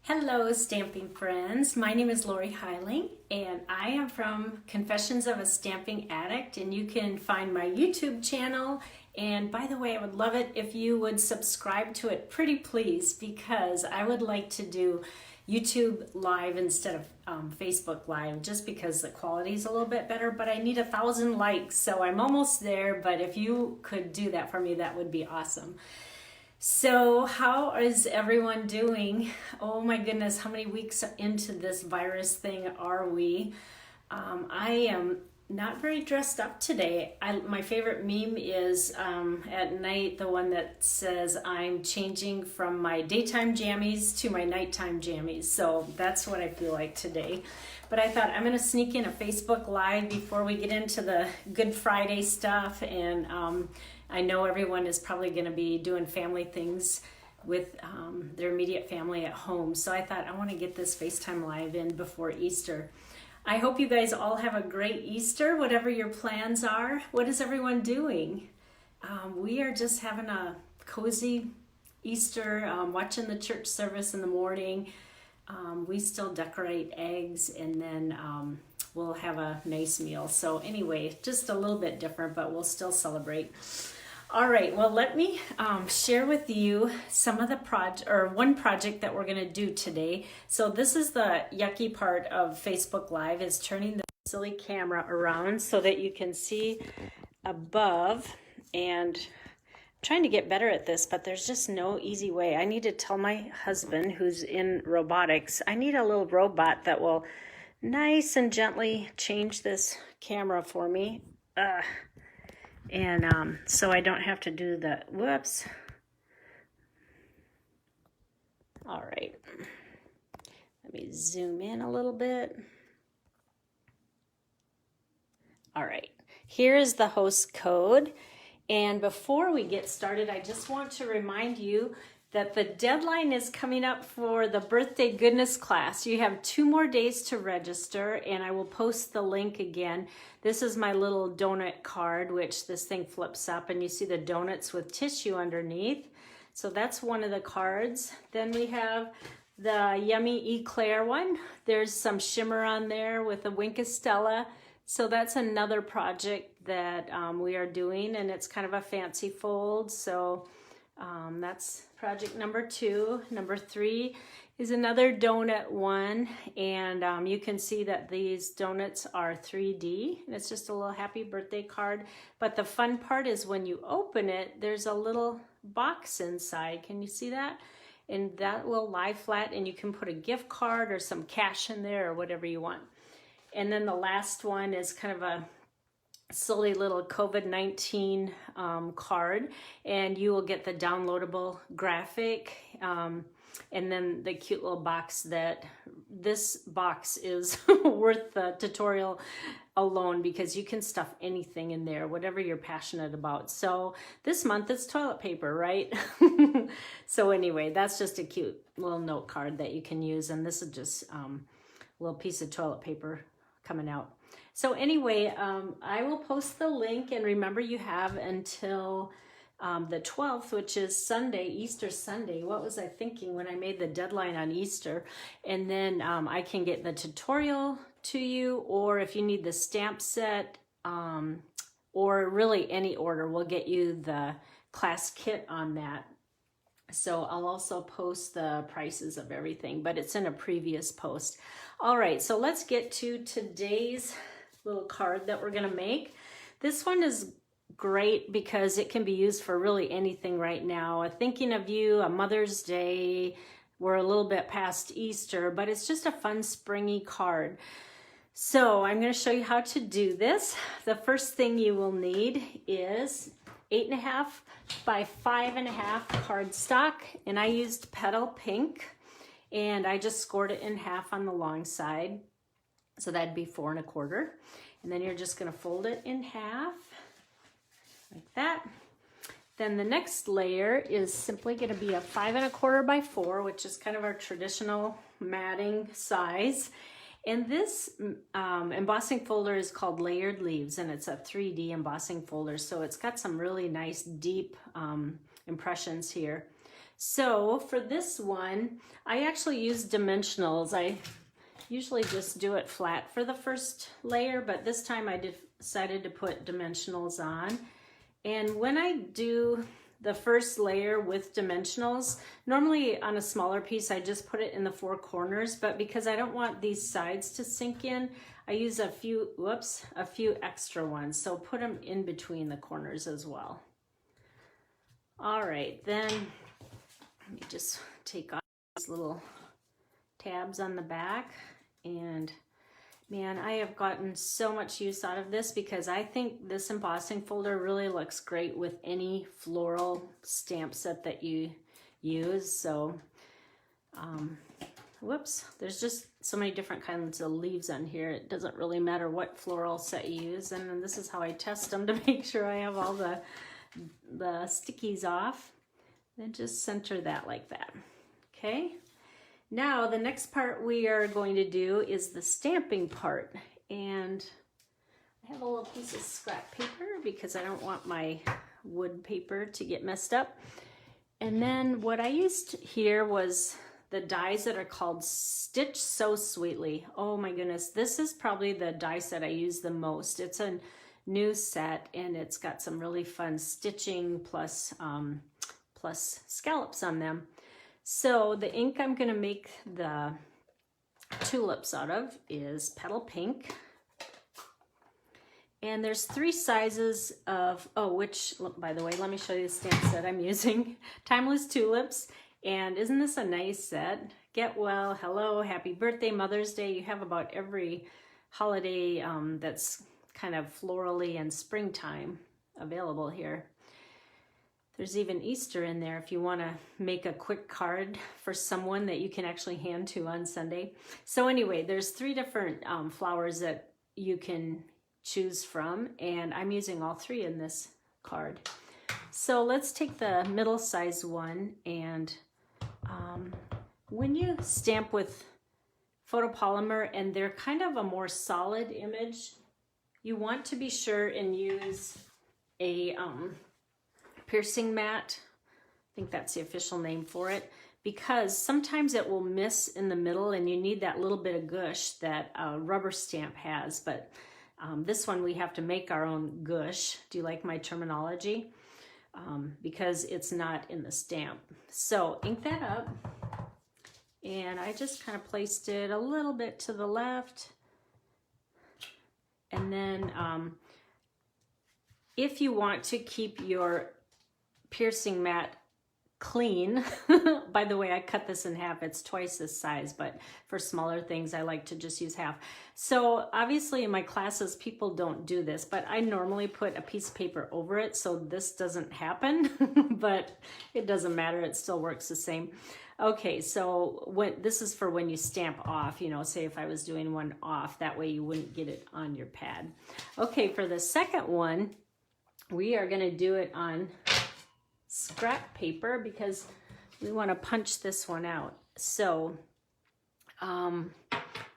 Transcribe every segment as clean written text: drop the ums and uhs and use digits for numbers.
Hello, stamping friends. My name is Lorri Heiling, and I am from Confessions of a Stamping Addict, and you can find my YouTube channel. And by the way, I would love it if you would subscribe to it, pretty please, because I would like to do YouTube Live instead of Facebook Live, just because the quality is a little bit better, but I need 1,000 likes, so I'm almost there, but if you could do that for me, that would be awesome. So how is everyone doing? Oh my goodness, how many weeks into this virus thing are we? I am not very dressed up today. My favorite meme is at night, the one that says I'm changing from my daytime jammies to my nighttime jammies. So that's what I feel like today. But I thought I'm going to sneak in a Facebook Live before we get into the Good Friday stuff. And I know everyone is probably going to be doing family things with their immediate family at home. So I thought I want to get this FaceTime Live in before Easter. I hope you guys all have a great Easter, whatever your plans are. What is everyone doing? We are just having a cozy Easter, watching the church service in the morning. We still decorate eggs, and then we'll have a nice meal. So anyway, just a little bit different, but we'll still celebrate. All right, well, let me share with you some of the one project that we're going to do today. So this is the yucky part of Facebook Live, is turning the silly camera around so that you can see above. And I'm trying to get better at this, but there's just no easy way. I need to tell my husband, who's in robotics, I need a little robot that will nice and gently change this camera for me. And so I don't have to do the, whoops. All right, let me zoom in a little bit. All right, here is the host code. And before we get started, I just want to remind you that the deadline is coming up for the Birthday Goodness class. You have 2 more days to register, and I will post the link again. This is my little donut card, which this thing flips up, and you see the donuts with tissue underneath. So that's one of the cards. Then we have the Yummy Eclair one. There's some shimmer on there with a Wink of Stella. So that's another project that we are doing, and it's kind of a fancy fold. So that's project number 2. Number 3 is another donut one, and you can see that these donuts are 3D, and it's just a little happy birthday card. But the fun part is when you open it, there's a little box inside. Can you see that? And that will lie flat, and you can put a gift card or some cash in there or whatever you want. And then the last one is kind of a silly little COVID-19 card, and you will get the downloadable graphic, and then the cute little box. That this box is worth the tutorial alone, because you can stuff anything in there, whatever you're passionate about. So this month it's toilet paper, right? So anyway, that's just a cute little note card that you can use, and this is just a little piece of toilet paper coming out. So anyway, I will post the link, and remember, you have until the 12th, which is Sunday, Easter Sunday. What was I thinking when I made the deadline on Easter? And then I can get the tutorial to you, or if you need the stamp set, or really any order, we'll get you the class kit on that. So I'll also post the prices of everything, but it's in a previous post. All right, so let's get to today's little card that we're gonna make. This one is great because it can be used for really anything right now. Thinking of you, a Mother's Day, we're a little bit past Easter, but it's just a fun springy card. So I'm gonna show you how to do this. The first thing you will need is 8.5 by 5.5 cardstock, and I used Petal Pink, and I just scored it in half on the long side. So that'd be 4 1/4. And then you're just gonna fold it in half like that. Then the next layer is simply gonna be a 5 1/4 by 4, which is kind of our traditional matting size. And this embossing folder is called Layered Leaves, and it's a 3D embossing folder. So it's got some really nice deep impressions here. So for this one, I actually use dimensionals. I usually just do it flat for the first layer, but this time I decided to put dimensionals on. And when I do the first layer with dimensionals, normally on a smaller piece I just put it in the 4 corners, but because I don't want these sides to sink in, I use a few extra ones, so put them in between the corners as well. All right, then let me just take off these little tabs on the back, and man, I have gotten so much use out of this because I think this embossing folder really looks great with any floral stamp set that you use. So, whoops, there's just so many different kinds of leaves on here. It doesn't really matter what floral set you use. And then this is how I test them to make sure I have all the stickies off. Then just center that like that. Okay. Now the next part we are going to do is the stamping part, and I have a little piece of scrap paper because I don't want my wood paper to get messed up. And then what I used here was the dies that are called Stitch So Sweetly. Oh my goodness, this is probably the die set I use the most. It's a new set and it's got some really fun stitching plus scallops on them. So the ink I'm going to make the tulips out of is Petal Pink. And there's 3 sizes of, which, by the way, let me show you the stamp set I'm using. Timeless Tulips. And isn't this a nice set? Get well, hello, happy birthday, Mother's Day. You have about every holiday that's kind of florally and springtime available here. There's even Easter in there if you want to make a quick card for someone that you can actually hand to on Sunday. So anyway, there's 3 different flowers that you can choose from, and I'm using all 3 in this card. So let's take the middle size one, and when you stamp with photopolymer and they're kind of a more solid image, you want to be sure and use a piercing mat. I think that's the official name for it, because sometimes it will miss in the middle and you need that little bit of gush that a rubber stamp has. But this one we have to make our own gush. Do you like my terminology? Because it's not in the stamp. So ink that up, and I just kind of placed it a little bit to the left. And then if you want to keep your piercing mat clean, by the way, I cut this in half. It's twice this size, but for smaller things, I like to just use half. So obviously in my classes, people don't do this, but I normally put a piece of paper over it so this doesn't happen, but it doesn't matter. It still works the same. Okay, so this is for when you stamp off, you know, say if I was doing one off, that way you wouldn't get it on your pad. Okay, for the second one, we are going to do it on scrap paper because we want to punch this one out. So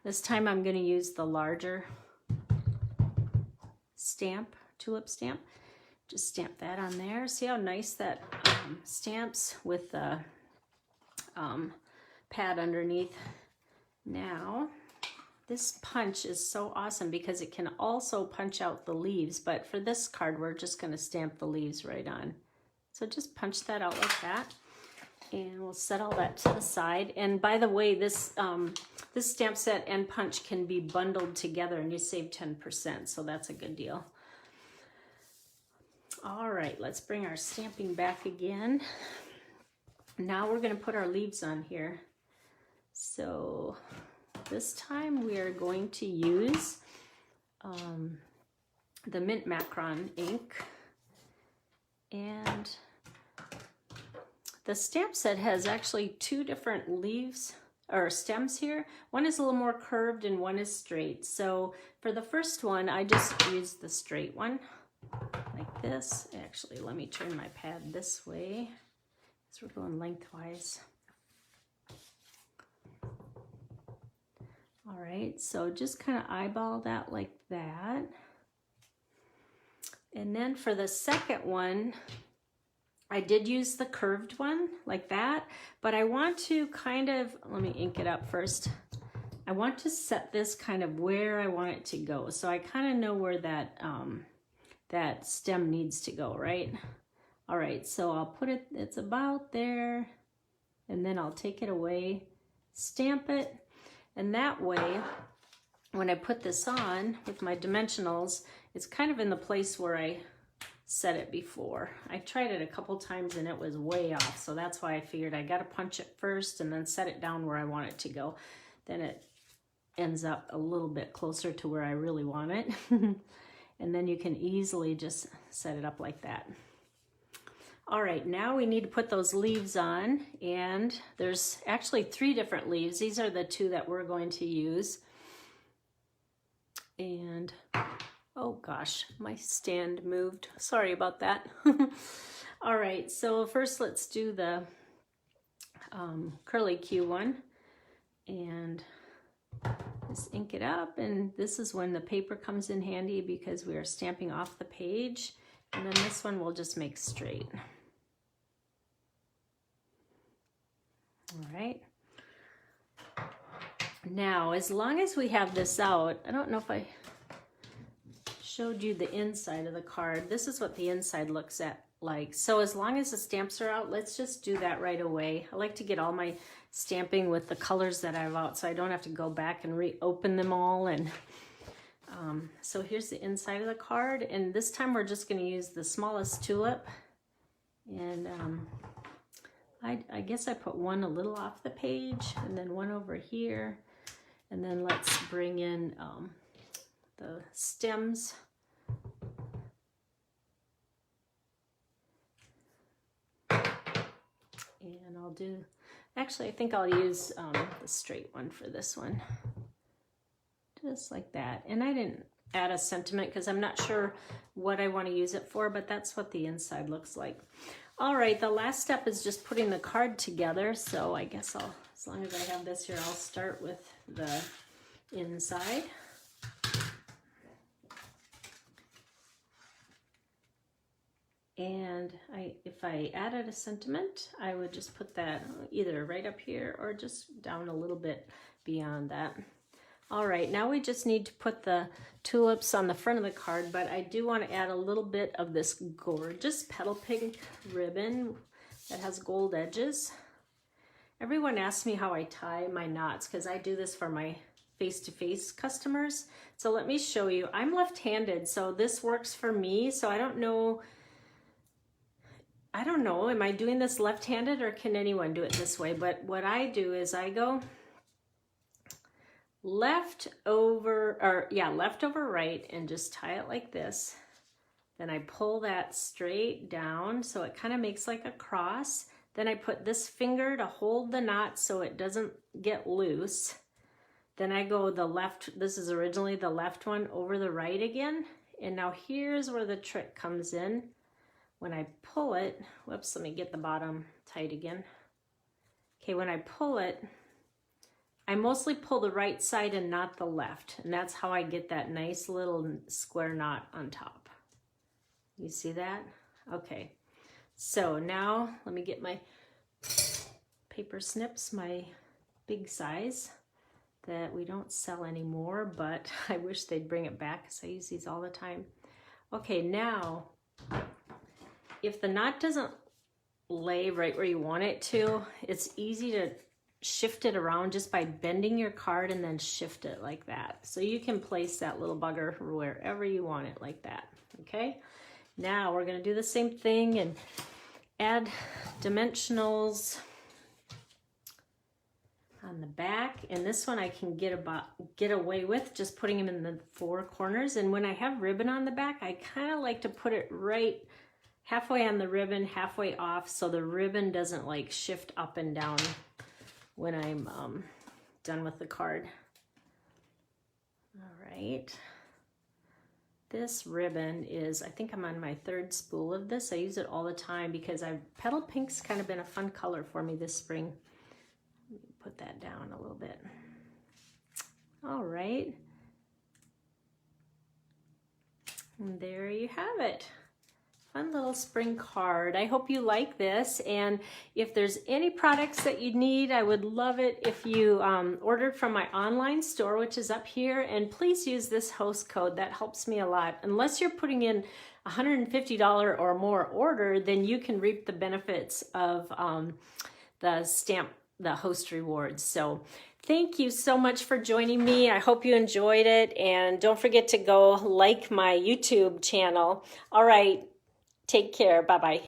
this time I'm going to use the larger stamp, tulip stamp. Just stamp that on there. See how nice that stamps with the pad underneath. Now this punch is so awesome because it can also punch out the leaves, but for this card we're just going to stamp the leaves right on. So just punch that out like that, and we'll set all that to the side. And by the way, this this stamp set and punch can be bundled together and you save 10%, so that's a good deal. All right, let's bring our stamping back again. Now we're going to put our leaves on here. So this time we are going to use the Mint Macron ink, and the stamp set has actually 2 different leaves or stems here. One is a little more curved and one is straight. So for the first one, I just used the straight one like this. Actually, let me turn my pad this way because we're going lengthwise. All right, so just kind of eyeball that like that. And then for the second one, I did use the curved one like that, but I want to kind of, let me ink it up first. I want to set this kind of where I want it to go. So I kind of know where that, that stem needs to go, right? All right, so I'll put it, it's about there, and then I'll take it away, stamp it, and that way, when I put this on with my dimensionals, it's kind of in the place where I set it before. I tried it a couple times and it was way off, so that's why I figured I gotta punch it first and then set it down where I want it to go. Then it ends up a little bit closer to where I really want it. And then you can easily just set it up like that. All right, now we need to put those leaves on, and there's actually 3 different leaves. These are the 2 that we're going to use. And oh gosh, my stand moved. Sorry about that. All right, so first let's do the curly Q one, and just ink it up, and this is when the paper comes in handy because we are stamping off the page, and then this one we'll just make straight. All right. Now, as long as we have this out, I don't know if I showed you the inside of the card. This is what the inside looks like. So as long as the stamps are out, let's just do that right away. I like to get all my stamping with the colors that I have out so I don't have to go back and reopen them all. And so here's the inside of the card, and this time we're just going to use the smallest tulip, and I guess I put one a little off the page and then one over here, and then let's bring in the stems. And I'll do, actually I think I'll use the straight one for this one. Just like that. And I didn't add a sentiment because I'm not sure what I want to use it for, but that's what the inside looks like. All right, the last step is just putting the card together. So I guess I'll, as long as I have this here, I'll start with the inside. And if I added a sentiment, I would just put that either right up here or just down a little bit beyond that. All right, now we just need to put the tulips on the front of the card, but I do want to add a little bit of this gorgeous petal pink ribbon that has gold edges. Everyone asks me how I tie my knots because I do this for my face-to-face customers. So let me show you. I'm left-handed, so this works for me. So I don't know, am I doing this left-handed or can anyone do it this way? But what I do is I go left over right and just tie it like this. Then I pull that straight down so it kind of makes like a cross. Then I put this finger to hold the knot so it doesn't get loose. Then I go the left, this is originally the left one, over the right again. And now here's where the trick comes in. When I pull it, whoops, let me get the bottom tight again. Okay, when I pull it, I mostly pull the right side and not the left. And that's how I get that nice little square knot on top. You see that? Okay. So now let me get my paper snips, my big size that we don't sell anymore, but I wish they'd bring it back because I use these all the time. Okay, now if the knot doesn't lay right where you want it to, it's easy to shift it around just by bending your card and then shift it like that. So you can place that little bugger wherever you want it like that, okay? Now we're gonna do the same thing and add dimensionals on the back. And this one I can get away with just putting them in the 4 corners. And when I have ribbon on the back, I kind of like to put it right halfway on the ribbon, halfway off, so the ribbon doesn't like shift up and down when I'm done with the card. All right. This ribbon is, I think I'm on my 3rd spool of this. I use it all the time because petal pink's kind of been a fun color for me this spring. Let me put that down a little bit. All right. And there you have it. Fun little spring card. I hope you like this, and if there's any products that you need, I would love it if you ordered from my online store, which is up here, and please use this host code. That helps me a lot. Unless you're putting in $150 or more order, then you can reap the benefits of the host rewards. So thank you so much for joining me. I hope you enjoyed it, and don't forget to go like my YouTube channel. All right. Take care. Bye-bye.